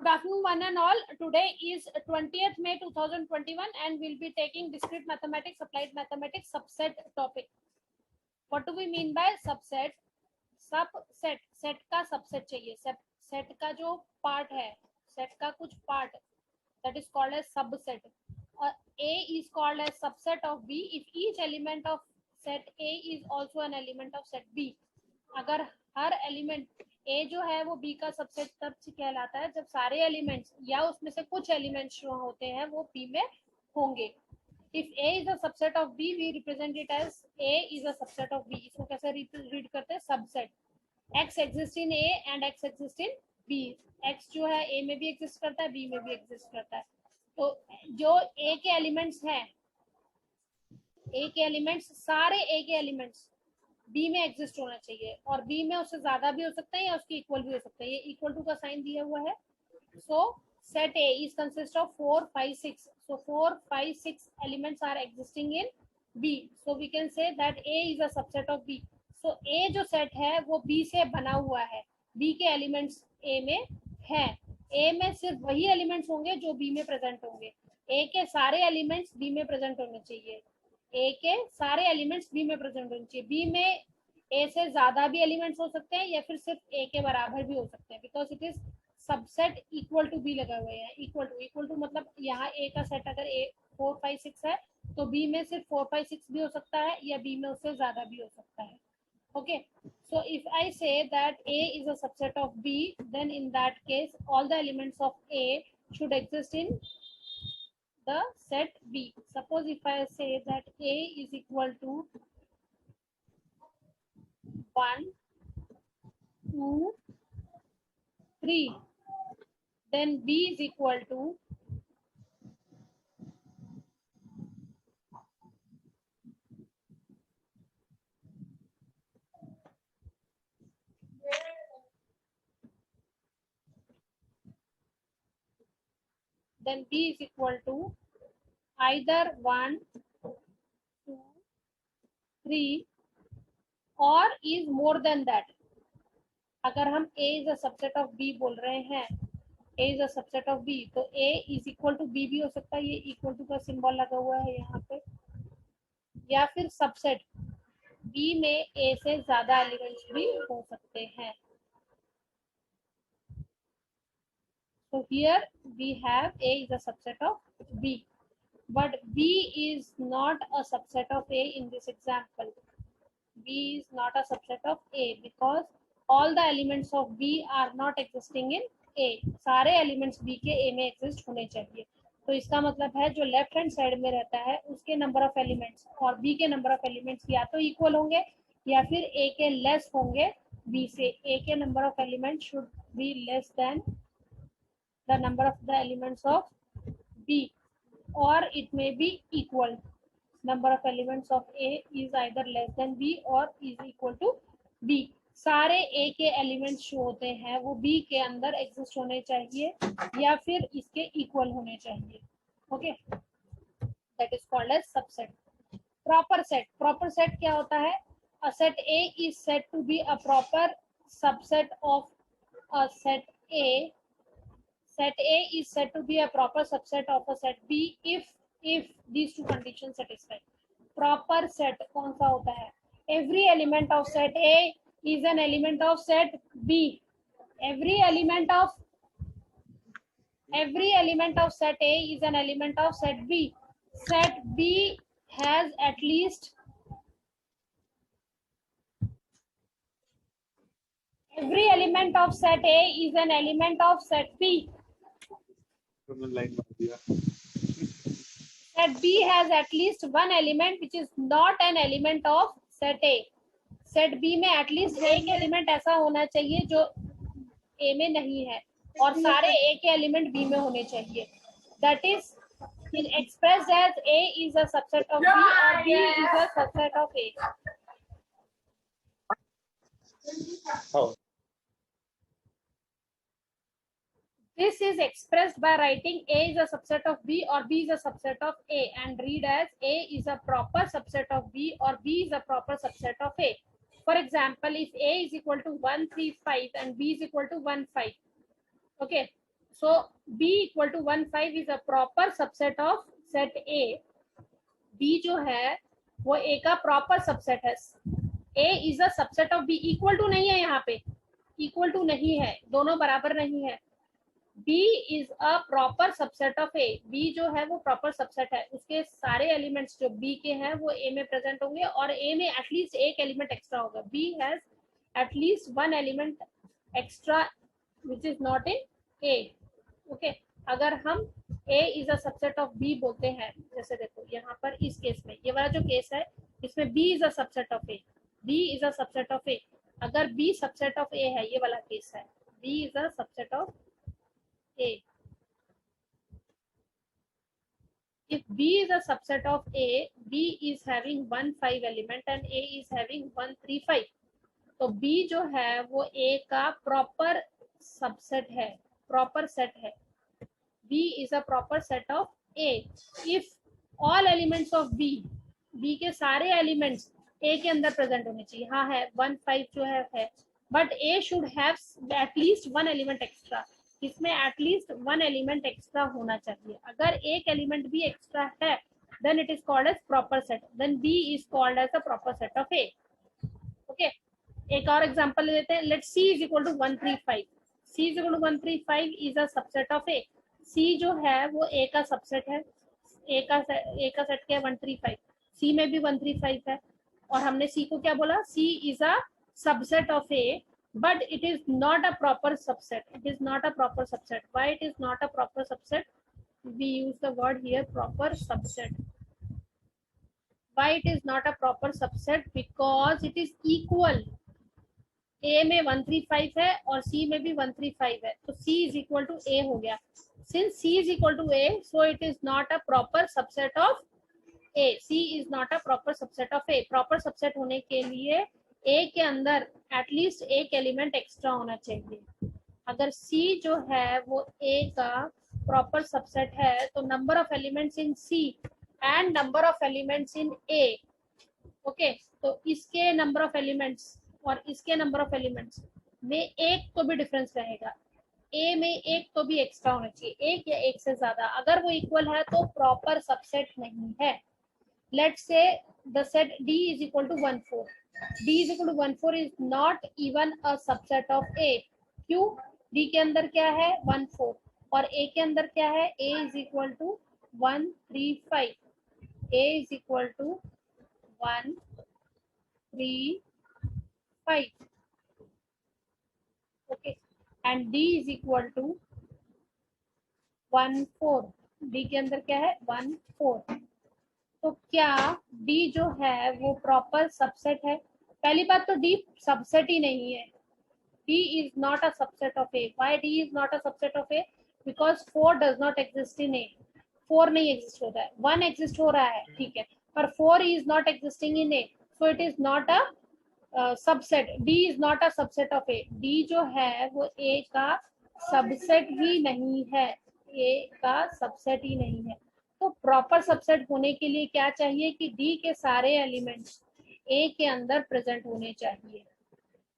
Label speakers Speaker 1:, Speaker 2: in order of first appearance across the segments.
Speaker 1: Good afternoon, one and all. Today is 20th May 2021 and we'll be taking discrete mathematics, applied mathematics subset topic. What do we mean by subset? Subset, set का subset चाहिए. Set का जो part है, set का कुछ part, that is called as subset. A is called as subset of B if each element of set A is also an element of set B. अगर हर element A जो है वो B का subset तब कहलाता है जब सारे एलिमेंट्स या उसमें से कुछ एलिमेंट्स जो होते हैं वो B में होंगे. If A is a subset of B, we represent it as A is a subset of B. इसको कैसे रीड करते हैं? Subset. X exist in A and X exist in B. X जो है A में भी एग्जिस्ट करता है, B में भी एग्जिस्ट करता है. तो जो A के एलिमेंट्स हैं, A के एलिमेंट्स, सारे A के एलिमेंट्स B में एग्जिस्ट होना चाहिए और B में उससे ज्यादा भी हो सकता है या उसके इक्वल भी हो सकता है. ये इक्वल टू का साइन दिया हुआ है. सो set A is consist of 4, 5, 6. So 4, 5, 6 elements are existing in B. So we can say that A is a subset of B. So A जो set है वो B से बना हुआ है. B के elements A में हैं. A में सिर्फ वही elements होंगे जो B में present होंगे. A के सारे elements B में present होने चाहिए. A के सारे elements B में present होने चाहिए. B में A से ज्यादा भी elements हो सकते हैं या फिर सिर्फ A के बराबर भी हो सकते हैं. Because it is subset equal to B लगा हुआ है. इक्वल टू मतलब यहाँ A का सेट अगर A 4, 5, 6 है तो B में सिर्फ 4, 5, 6 भी हो सकता है या B में उससे ज्यादा भी हो सकता है. Okay, so if I say that A is a subset of B, then in that case all the elements of A should exist in the set B. Suppose if I say that A is equal to 1, 2, 3, then B is equal to either 1, 2, 3 or is more than that. अगर हम A is a subset of B बोल रहे हैं, A is a subset of B, तो A is equal to B भी हो सकता है. ये इक्वल टू का सिंबल लगा हुआ है यहाँ पे. या फिर सबसेट B में A से ज्यादा एलिमेंट्स भी हो सकते हैं. So here we have A is a subset of B, but B is not a subset of A in this example. B is not a subset of A because all the elements of B are not existing in A. सारे elements B के A में exist होने चाहिए. तो इसका मतलब है जो लेफ्ट हैंड साइड में रहता है उसके नंबर ऑफ एलिमेंट्स और B के नंबर ऑफ एलिमेंट्स या तो इक्वल होंगे या फिर A के लेस होंगे B से. A के number of elements should be less than the number of the elements of B, or it may be equal. Number of elements of A is either less than B or is equal to B. सारे A के elements जो होते हैं वो B के अंदर exist होने चाहिए या फिर इसके इक्वल होने चाहिए. Okay, that is called as subset. Proper set. Proper set क्या होता है? A set A is said to be a proper subset of a set A. Set A is said to be a proper subset of a set B if these two conditions satisfied. Proper set कौन सा होता है? Every element of set A is an element of set B. Every element of set A is an element of set B. Set B has at least every element of set A is an element of set B. Set B has at least one element which is not an element of set A. Set B में at least एक element ऐसा होना चाहिए जो A में नहीं है और सारे A के element B में होने चाहिए. That is expressed as A is a subset of B or B is a subset of A. Oh. This is expressed by writing A is a subset of B or B is a subset of A and read as A is a proper subset of B or B is a proper subset of A. For example, if A is equal to 1, 3, 5 and B is equal to 1, 5. Okay. So B equal to 1 5 is a proper subset of set A. B जो है वो A का proper subset है. A is a subset of B. Equal to नहीं है यहाँ पे, equal to नहीं है, दोनों बराबर नहीं है. B is a proper subset of A. B जो है वो proper subset है, उसके सारे elements जो B के हैं वो A में present होंगे और A में at least एक element extra होगा. B has at least one element extra which is not in A. Okay, अगर हम A is a subset of B बोलते हैं, जैसे देखो यहाँ पर इस केस में, ये वाला जो केस है इसमें B is a subset of A. B is a subset of A. अगर B subset of A है, ये वाला केस है, B is a subset of A. If B is a subset of A, B is having 1 5 element and A is having 1 3 5. तो B जो है वो A का proper subset है, proper set है. B is a proper set of A. If all elements of B, B के सारे elements A के अंदर present होने चाहिए. हाँ है 1 5 जो है, but A should have at least one element extra. इसमें एटलीस्ट वन एलिमेंट एक्स्ट्रा होना चाहिए. अगर एक एलिमेंट भी एक्स्ट्रा है then it is called as proper set, then B is called as a proper set of A. Okay, एक और example लेते हैं. Let C is equal to 1 3 5. C is equal to 1 3 5 is a subset of A. C जो है वो ए का subset है, ए का सेट क्या है 1 3 5. सी में भी 1 3 5 है और हमने सी को क्या बोला, C is a subset of A. But it is not a proper subset. It is not a proper subset. Why it is not a proper subset? We use the word here proper subset. Why it is not a proper subset? Because it is equal. A में 1 3 5 है और C में भी 1 3 5 है, तो C is equal to A हो गया. Since C is equal to A, so it is not a proper subset of A. C is not a proper subset of A. Proper subset होने के लिए A के अंदर at least एक element extra होना चाहिए. अगर C जो है वो A का प्रॉपर सबसेट है तो number of elements in C and number of elements in A. Okay, तो इसके नंबर ऑफ एलिमेंट्स और इसके नंबर ऑफ एलिमेंट्स में एक तो भी डिफरेंस रहेगा. A में एक तो भी एक्स्ट्रा होना चाहिए, एक या एक से ज्यादा. अगर वो इक्वल है तो प्रॉपर सबसेट नहीं है. Let's say the set D is equal to 1 4. D is equal to 1 4 is not even a subset of A. क्यों? D के अंदर क्या है 1 4 और A के अंदर क्या है, A is equal to 1 3 5. A is equal to 1 3 5. Okay, and D is equal to 1 4. D के अंदर क्या है 1 4. तो क्या D जो है वो प्रॉपर सबसेट है? पहली बात तो D सबसेट ही नहीं है. D is not a subset of A. Why D is not a subset of A? Because 4 does not exist in A. 4 नहीं एग्जिस्ट होता है, 1 एग्जिस्ट हो रहा है, ठीक है, पर 4 is not existing in A. So it is not a subset. D is not a subset of A. D जो है वो A का सबसेट ही नहीं है, A का सबसेट ही नहीं है. तो प्रॉपर सबसेट होने के लिए क्या चाहिए कि D के सारे एलिमेंट्स A के अंदर प्रेजेंट होने चाहिए.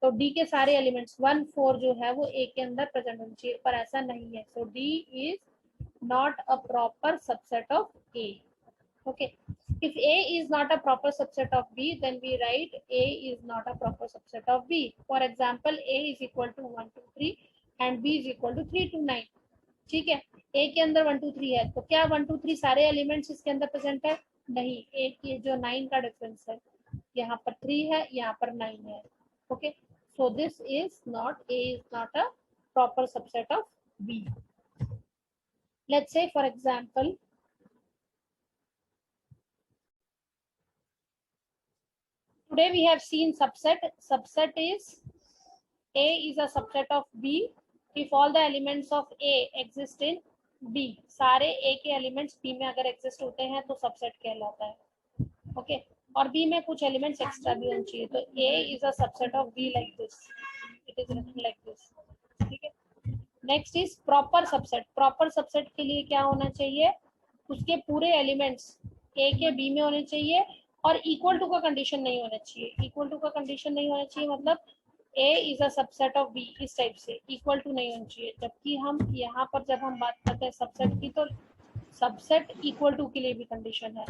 Speaker 1: तो D के सारे एलिमेंट्स 1 4 जो है वो A के अंदर प्रेजेंट होने चाहिए, पर ऐसा नहीं है. सो D is not a proper subset of A. Okay, if A is not a proper subset of B, then we write A is not a proper subset of B. For example, A is equal to 1 2 3 and B is equal to 3 2 9. ठीक है, A के अंदर 1 2 3 है, तो क्या 1 2 3 सारे elements इसके अंदर प्रेजेंट है? नहीं. A की जो 9 का डिफरेंस है, यहाँ पर 3 है, यहाँ पर 9 है. Okay, so this is not, A is not a proper subset of B. Let's say for example, today we have seen subset. Subset is A is a subset of B if all the elements of A exist in B. सारे A के elements B में अगर exist होते हैं तो subset कहलाता है. Okay, और B में कुछ एलिमेंट्स एक्स्ट्रा भी होने चाहिए. तो A is a subset of B like this. It is written like this. ठीक है. Next is proper subset. Proper subset के लिए क्या होना चाहिए, उसके पूरे एलिमेंट्स A के B में होने चाहिए और इक्वल टू का कंडीशन नहीं होना चाहिए. इक्वल टू का कंडीशन नहीं होना चाहिए मतलब A is a subset of B, इस टाइप से इक्वल टू नहीं होनी चाहिए। जबकि हम यहाँ पर जब हम बात करते हैं सबसेट की, तो सबसेट इक्वल टू के लिए भी कंडीशन है।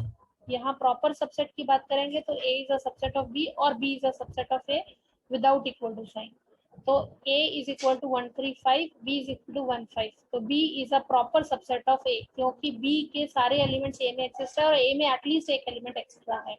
Speaker 1: यहाँ प्रॉपर सबसेट की बात करेंगे तो A is a subset of B और B is a subset of A without equal to sign. तो a is equal to 135, b is equal to 15। तो b is a proper subset of a, क्योंकि b के सारे elements a में exist है और a में एटलीस्ट एक एलिमेंट एक्स्ट्रा है।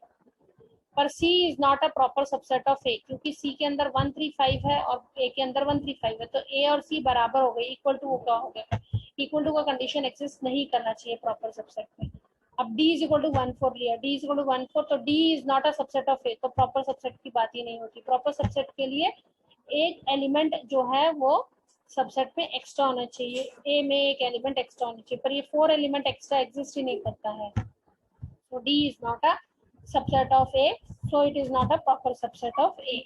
Speaker 1: पर c is not a proper subset of a, क्योंकि c के अंदर 135 है और a के अंदर 135 है। तो a और c बराबर हो गए, इक्वल टू क्या हो गया, इक्वल टू का कंडीशन एक्सिस्ट नहीं करना चाहिए प्रॉपर सबसेट में। अब d इज इक्वल टू 14 लिया, d इज इक्वल टू 14, तो d is not a subset of a, तो प्रॉपर सबसेट की बात ही नहीं होती। प्रॉपर सबसेट के लिए एक एलिमेंट जो है वो सबसेट में एक्स्ट्रा होना चाहिए, ए में एक एलिमेंट एक्स्ट्रा होना चाहिए, पर ये 4 एलिमेंट एक्स्ट्रा एग्जिस्ट ही नहीं करता है। So D is not a subset of A, so it is not a proper subset of A.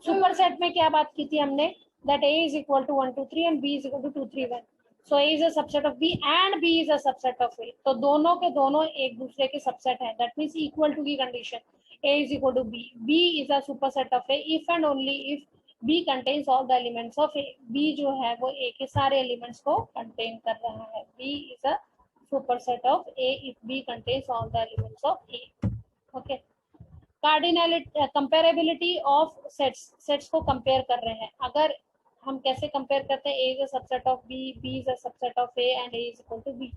Speaker 1: Superset में क्या बात की थी हमने, that A is equal to 1 2 3 and B is equal to 2 3 1. So A is a subset of B and B is a subset of A. तो दोनों के दोनों एक दूसरे के सबसेट हैं, that means equal to की condition, A is equal to B. B is a superset of A if and only if B contains all the elements of A. B जो है वो A के सारे elements को contain कर रहा है। B is a superset of A if B contains all the elements of A. Okay. Cardinality, comparability of sets. Sets को compare कर रहे हैं। अगर हम कैसे compare करते हैं, A is a subset of B, B is a subset of A and A is equal to B.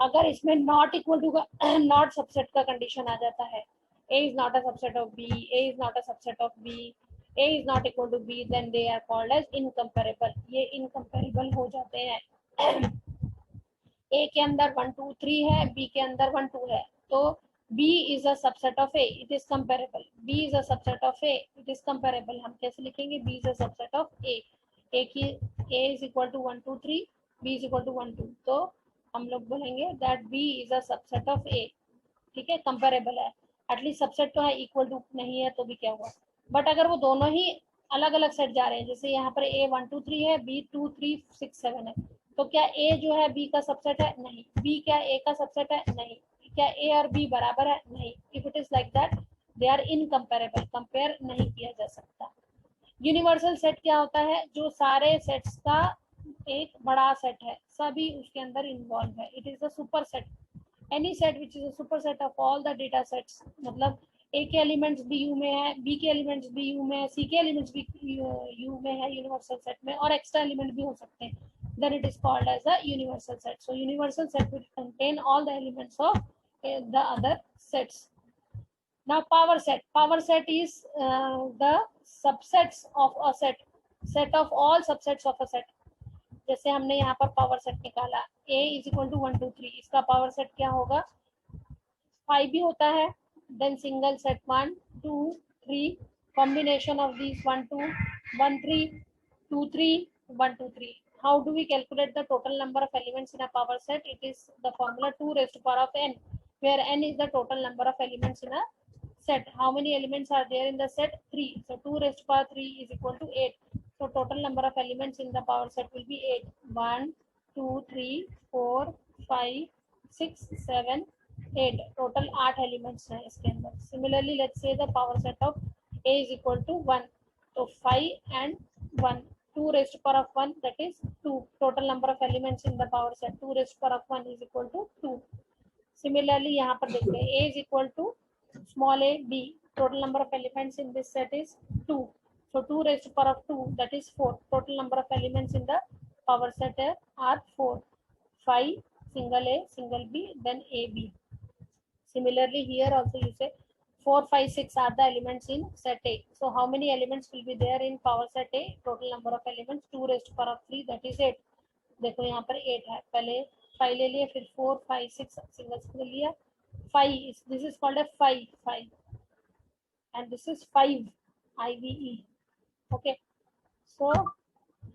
Speaker 1: अगर इसमें not equal to का not subset का condition आ जाता है, A is not a subset of B, A is not a subset of B, A is not equal to B, then they are called as incomparable. ये incomparable हो जाते हैं। A के अंदर 1 2 3 है, B के अंदर 1 2 है, तो B is a subset of A, it is comparable. B is a subset of A, it is comparable. हम कैसे लिखेंगे, B is a subset of A. A की A is equal to 1 2 3, B is equal to 1 2, तो हम लोग बोलेंगे that B is a subset of A. ठीक है, कंपेरेबल है, एटलीस्ट सबसेट तो है, इक्वल टू नहीं है तो भी क्या हुआ। बट अगर वो दोनों ही अलग अलग सेट जा रहे हैं, जैसे यहाँ पर A 1 2 3 है, B 2 3 6 7 है, तो क्या A जो है B का सबसेट है, नहीं। B क्या A का सबसेट है, नहीं। क्या A और B बराबर है, नहीं। If it is like that they are incomparable, compare नहीं किया जा सकता। यूनिवर्सल सेट क्या होता है, जो सारे सेट्स का एक बड़ा सेट है, सभी उसके अंदर इन्वॉल्व है, it is a super set. Any set which is a super set of all the data sets, मतलब ए के एलिमेंट्स भी यू में है, बी के एलिमेंट्स भी यू में है, सी के एलिमेंट्स भी यू में है यूनिवर्सल सेट में, और एक्स्ट्रा एलिमेंट भी हो सकते हैं, then it is called as a universal set. So universal set will contain all the elements of the other sets. Now power set. Power set is the subsets of a set, set of all subsets of a set. जैसे हमने यहाँ पर power set निकाला, A is equal to 1 2 3, इसका power set क्या होगा, 5 भी होता है, then single set 1 2 3, combination of these 1 2 1 3 2 3 1 2 3. How do we calculate the total number of elements in a power set? It is the formula 2 raised to power of n, where n is the total number of elements in a set. How many elements are there in the set? 3. So 2 raised to power 3 is equal to 8. So total number of elements in the power set will be 8. 1 2 3 4 5 6 7 8. Total 8 elements है इसके अंदर. Similarly, let's say the power set of A is equal to 1. So 5 and 1. 2 raised to power of 1, that is 2. Total number of elements in the power set 2 raised to power of 1 is equal to 2. Similarly, यहाँ पर देखते हैं A is equal to small a b. Total number of elements in this set is 2. So 2 raised to power of 2, that is 4. Total number of elements in the power set are 4. 5 single a single b, then ab. Similarly, here also you say 4 5 6 are the elements in set A. So how many elements will be there in power set A? Total number of elements 2 raised to power of 3, that is 8. देखो यहाँ पर 8 है, पहले 5 ले लिए, फिर 4 5 6 single single लिया, 5 this is called a 5 and this is 5 IVE. Okay, so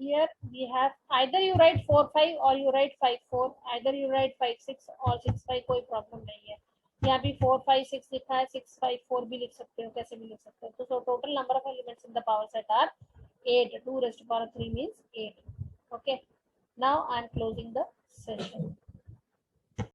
Speaker 1: here we have either you write 4 5 or you write 5 4, either you write 5 6 or 6 5, कोई प्रॉब्लम नहीं है। यहाँ भी 4 5 6 लिखा है, 6 5 4 भी लिख सकते हो, कैसे भी लिख सकते हो। तो total number of elements in the power set are 8. 2 raised to power 3 means 8. Okay, now I am closing the session.